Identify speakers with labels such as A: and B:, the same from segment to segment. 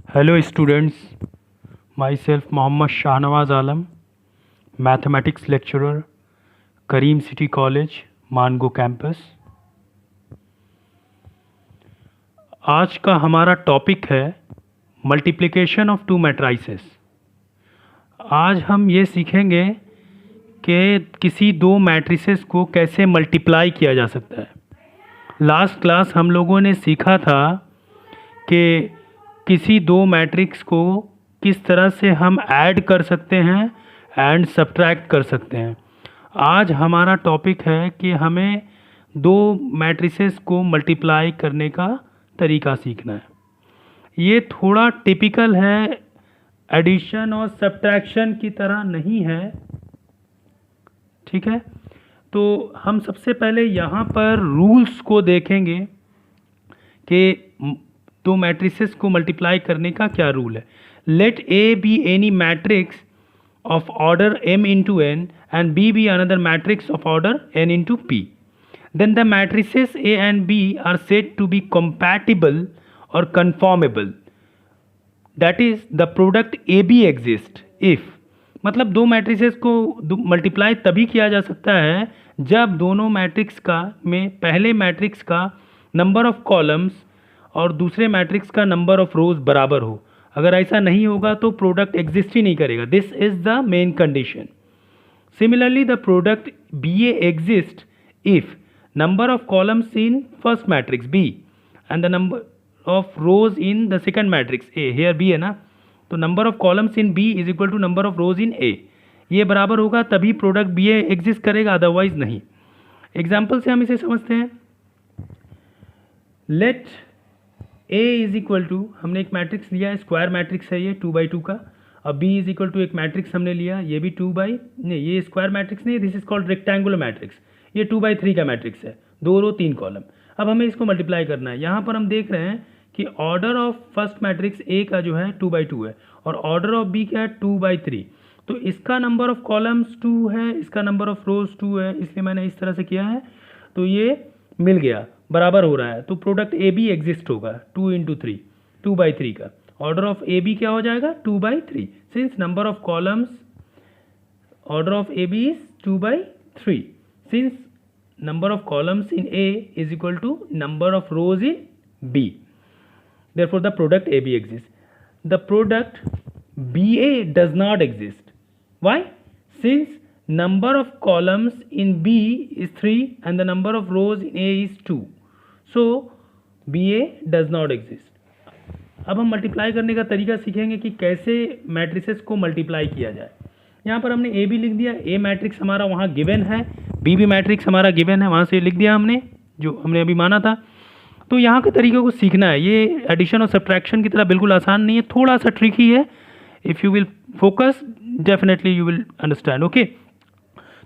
A: Hello students, myself Mohammad Shahnawaz Alam, mathematics lecturer, Kareem City College, Mango campus. आज का हमारा topic है multiplication of to matrices. आज हम ये सीखेंगे कि किसी दो मैट्रिसेस को कैसे मल्टीप्लाई किया जा सकता है। लास्ट क्लास हम लोगों ने सीखा था कि किसी दो मैट्रिक्स को किस तरह से हम ऐड कर सकते हैं एंड सब्ट्रैक्ट कर सकते हैं। आज हमारा टॉपिक है कि हमें दो मैट्रिसेस को मल्टीप्लाई करने का तरीका सीखना है। ये थोड़ा टिपिकल है, एडिशन और सब्ट्रैक्शन की तरह नहीं है, ठीक है। तो हम सबसे पहले यहाँ पर रूल्स को देखेंगे कि दो मैट्रिसेस को मल्टीप्लाई करने का क्या रूल है। Let A B any matrix of order m into n and b be another matrix of order n into p. Then the matrices A and B are said to be compatible or conformable. That is, the product AB exists if, मतलब दो matrices को multiply तभी किया जा सकता है जब दोनों मैट्रिक्स का में पहले मैट्रिक्स का नंबर ऑफ कॉलम्स और दूसरे मैट्रिक्स का नंबर ऑफ रोज बराबर हो। अगर ऐसा नहीं होगा तो प्रोडक्ट एग्जिस्ट ही नहीं करेगा। This is the main condition. Similarly the product B A exist if number of columns in first matrix B and the number of rows in the second matrix A, here B है ना, तो number of columns in B is equal to number of rows in A, ये बराबर होगा तभी product B A exist करेगा, otherwise नहीं। Example से हम इसे समझते हैं। Let A is equal to, हमने एक मैट्रिक्स लिया है, स्क्वायर मैट्रिक्स है ये 2x2 का। अब B इज इक्वल टू एक मैट्रिक्स हमने लिया, ये भी 2x, नहीं ये स्क्वायर मैट्रिक्स नहीं, this is called rectangular matrix. ये 2x3 का मैट्रिक्स है, 2 रो 3 कॉलम। अब हमें इसको मल्टीप्लाई करना है। यहाँ पर हम देख रहे हैं कि order of first matrix A का जो है 2x2 है और ऑर्डर ऑफ B क्या है 2x3। तो इसका नंबर ऑफ कॉलम्स 2 है, इसका नंबर ऑफ रोज 2 है, इसलिए मैंने इस तरह से किया है, तो ये मिल गया, बराबर हो रहा है। तो प्रोडक्ट ए बी एग्जिस्ट होगा 2 इंटू 3, 2x3 का। ऑर्डर ऑफ ए बी क्या हो जाएगा 2x3, since number of columns order of A B is 2x3, since number of columns in A is equal to number of rows in B, therefore the product A B exist. The product B A does not exist, why? Since number of columns in B is 3 and the number of rows in A is 2, so BA does not exist। अब हम multiply करने का तरीका सीखेंगे कि कैसे matrices को multiply किया जाए। यहाँ पर हमने A भी लिख दिया, A मैट्रिक्स हमारा वहाँ गिवन है, B भी मैट्रिक्स हमारा गिवन है, वहाँ से लिख दिया हमने जो हमने अभी माना था। तो यहाँ के तरीके को सीखना है। ये एडिशन और सब्ट्रैक्शन की तरह बिल्कुल आसान नहीं है, थोड़ा सा ट्रिकी है। If you will focus definitely you will understand, okay.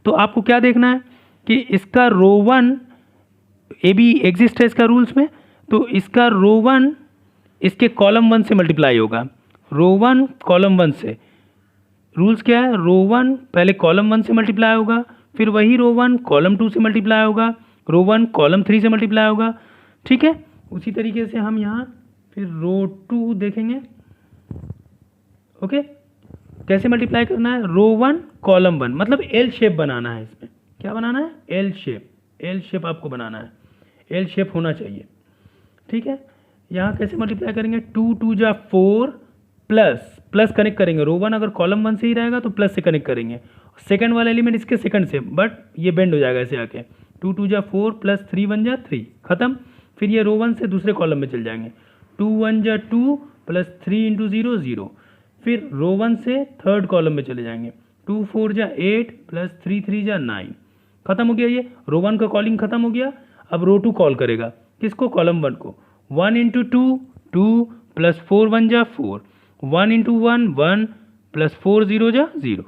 A: तो आपको क्या देखना है कि इसका रो 1 ए बी एग्जिस्ट है इसका रूल्स में, तो इसका रो 1 इसके कॉलम 1 से मल्टीप्लाई होगा। रो 1 कॉलम 1 से, रूल्स क्या है, रो 1 पहले कॉलम 1 से मल्टीप्लाई होगा, फिर वही रो 1 कॉलम 2 से मल्टीप्लाई होगा, रो 1 कॉलम 3 से मल्टीप्लाई होगा, ठीक है। उसी तरीके से हम यहाँ फिर रो 2 देखेंगे, ओके। कैसे मल्टीप्लाई करना है, रो 1 कॉलम 1, मतलब एल शेप बनाना है। इसमें क्या बनाना है, एल शेप, एल शेप आपको बनाना है, एल शेप होना चाहिए, ठीक है। यहाँ कैसे मल्टीप्लाई करेंगे, 2 2 जा 4 प्लस प्लस कनेक्ट करेंगे। रो 1 अगर कॉलम 1 से ही रहेगा तो प्लस से कनेक्ट करेंगे, सेकंड वाला एलिमेंट इसके सेकंड से, बट ये बेंड हो जाएगा ऐसे आके। 2 2 जा 4 प्लस 3 1 जा 3, खत्म। फिर ये रो 1 से दूसरे कॉलम में चल जाएंगे, 2 1 जा 2 प्लस 3 इंटू 0 0। फिर रो 1 से थर्ड कॉलम में चले जाएंगे, 2 4 जा 8 प्लस 3 3 जा 9, खत्म हो गया। ये रो 1 का कॉलिंग खत्म हो गया। अब रो 2 कॉल करेगा, किसको, कॉलम 1 को। 1 इंटू 2 2 प्लस 4 1 जा 4, 1 इंटू 1 1 प्लस 4 0 जा 0।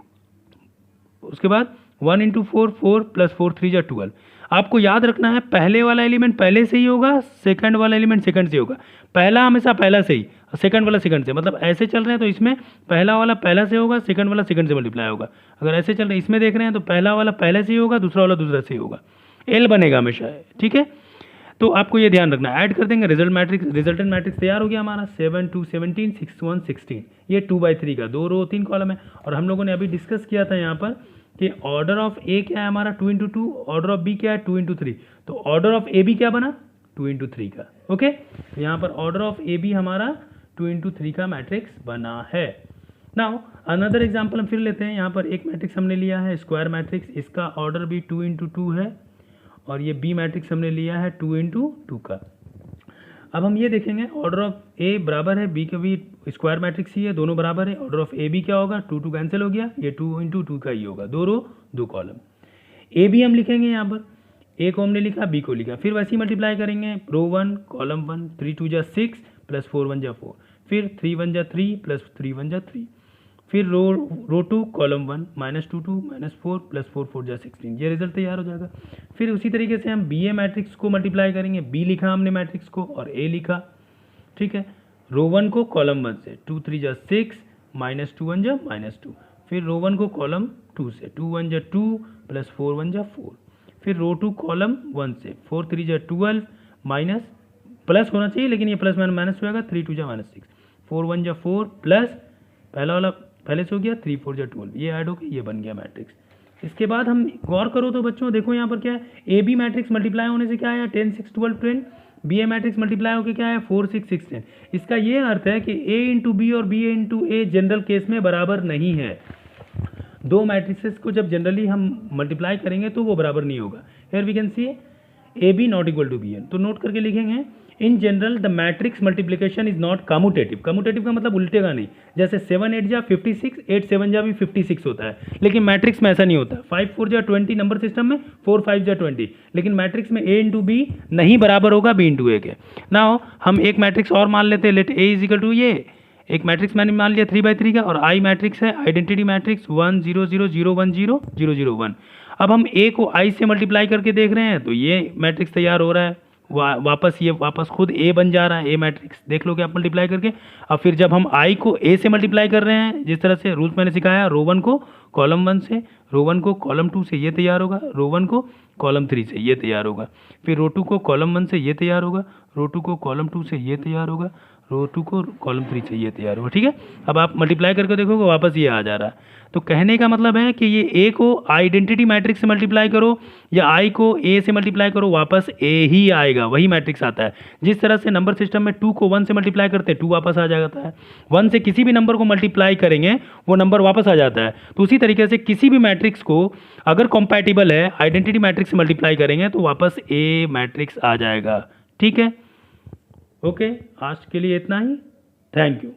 A: उसके बाद 1 इंटू 4 4 प्लस 4 3 जा 12। आपको याद रखना है पहले वाला एलिमेंट पहले से ही होगा, सेकंड वाला एलिमेंट सेकंड से होगा। पहला हमेशा पहला से ही, सेकंड वाला सेकंड से, मतलब ऐसे चल रहे हैं तो इसमें पहला वाला पहला से होगा, सेकंड वाला सेकंड से मल्टीप्लाई होगा। अगर ऐसे चल रहे हैं, इसमें देख रहे हैं तो पहला वाला पहले से ही होगा, दूसरा वाला दूसरा से ही होगा, एल बनेगा हमेशा, ठीक है। तो आपको ये ध्यान रखना, ऐड कर देंगे रिजल्टेंट मैट्रिक्स तैयार हो गया हमारा 7 2 17 6 1 16। ये 2/3 का 2 रो 3 कॉलम है। और हम लोगों ने अभी डिस्कस किया था यहाँ पर कि ऑर्डर ऑफ ए क्या है हमारा 2 × 2, ऑर्डर ऑफ बी क्या है 2 × 3। तो ऑर्डर ऑफ ए बी क्या बना 2 × 3 का। ओके, यहाँ पर ऑर्डर ऑफ ए बी हमारा 2 × 3 का मैट्रिक्स बना है। नाउ अनदर एग्जाम्पल हम फिर लेते हैं। यहाँ पर एक मैट्रिक्स हमने लिया है स्क्वायर मैट्रिक्स, इसका ऑर्डर भी 2 × 2 है और ये बी मैट्रिक्स हमने लिया है 2 × 2 का। अब हम ये देखेंगे ऑर्डर ऑफ ए बराबर है बी का भी स्क्वायर मैट्रिक्स ही है, दोनों बराबर है। ऑर्डर ऑफ ए बी क्या होगा 2 2 कैंसिल हो गया, ये 2 × 2 का ही होगा, 2 रो 2 कॉलम। ए बी हम लिखेंगे यहाँ पर, ए को हमने लिखा बी को लिखा, फिर वैसे ही मल्टीप्लाई करेंगे रो 1 कॉलम 1, 3 2 = 6 + 4 1 = 4, फिर 3 1 = 3 + 3 1 = 3, फिर रो 2 कॉलम 1 -2 2 -4 + 4 4 = 16। ये रिजल्ट तैयार हो जाएगा। फिर उसी तरीके से हम बी ए मैट्रिक्स को मल्टीप्लाई करेंगे, बी लिखा हमने मैट्रिक्स को और ए लिखा, ठीक है। रो 1 को कॉलम 1 से 2 3 = 6 -2 1 = -2, फिर रो 1 को कॉलम 2 से 2 1 = 2 + 4 1 = 4, फिर रो 2 कॉलम 1 से 4 3 = 12 माइनस प्लस होना चाहिए लेकिन ये प्लस माइनस होगा, 3 2 = -6, 4 1 = 4 प्लस पहला वाला पहले से हो गया 3 4 = 12, ये ऐड हो गया, ये बन गया मैट्रिक्स। इसके बाद हम गौर करो तो बच्चों देखो यहाँ पर क्या है, ए बी मैट्रिक्स मल्टीप्लाई होने से क्या आया 10 6 12 10, बी ए मैट्रिक्स मल्टीप्लाई होकर क्या है 4 6 6 10। इसका ये अर्थ है कि ए × बी और बी × ए जनरल केस में बराबर नहीं है। दो मैट्रिक्सेस को जब जनरली हम मल्टीप्लाई करेंगे तो वो बराबर नहीं होगा। Here we can see A B not equal to B A, तो नोट करके लिखेंगे in general the matrix multiplication is not commutative. Commutative का मतलब उल्टेगा नहीं, जैसे 7 8 = 56, 8 7 = भी 56 होता है, लेकिन मैट्रिक्स में ऐसा नहीं होता। 5 4 = 20 नंबर सिस्टम में, 4 5 = 20, लेकिन मैट्रिक्स में ए × बी नहीं बराबर होगा बी × ए के। नाउ हम एक मैट्रिक्स और मान लेते हैं, let A is equal to ये एक मैट्रिक्स मैंने मान लिया 3/3 का और आई मैट्रिक्स है आइडेंटिटी मैट्रिक्स 1 0 0 0 1 0 0 0 1। अब हम ए को आई से मल्टीप्लाई करके देख रहे हैं तो ये मैट्रिक्स तैयार हो रहा है, वापस खुद ए बन जा रहा है, ए मैट्रिक्स देख लो कि आप मल्टीप्लाई करके। अब फिर जब हम आई को ए से मल्टीप्लाई कर रहे हैं, जिस तरह से रूल्स मैंने सिखाया, रो 1 को कॉलम 1 से, रो 1 को कॉलम 2 से ये तैयार होगा, रो 1 को कॉलम 3 से ये तैयार होगा, फिर रो 2 को कॉलम 1 से ये तैयार होगा, रो 2 को कॉलम 2 से ये तैयार होगा, रो 2 को कॉलम 3 से ये तैयार होगा, ठीक है। अब आप मल्टीप्लाई करके देखोगे वापस ये आ जा रहा है। तो कहने का मतलब है कि ये ए को आइडेंटिटी मैट्रिक्स से मल्टीप्लाई करो या आई को ए से मल्टीप्लाई करो, वापस ए ही आएगा, वही मैट्रिक्स आता है। जिस तरह से नंबर सिस्टम में 2 को 1 से मल्टीप्लाई करते हैं 2 वापस आ जाता है, 1 से किसी भी नंबर को मल्टीप्लाई करेंगे वो नंबर वापस आ जाता है। तो उसी तरीके से किसी भी मैट्रिक्स को अगर कॉम्पैटिबल है आइडेंटिटी मैट्रिक्स से मल्टीप्लाई करेंगे तो वापस ए मैट्रिक्स आ जाएगा, ठीक है। ओके, आज के लिए इतना ही, थैंक यू।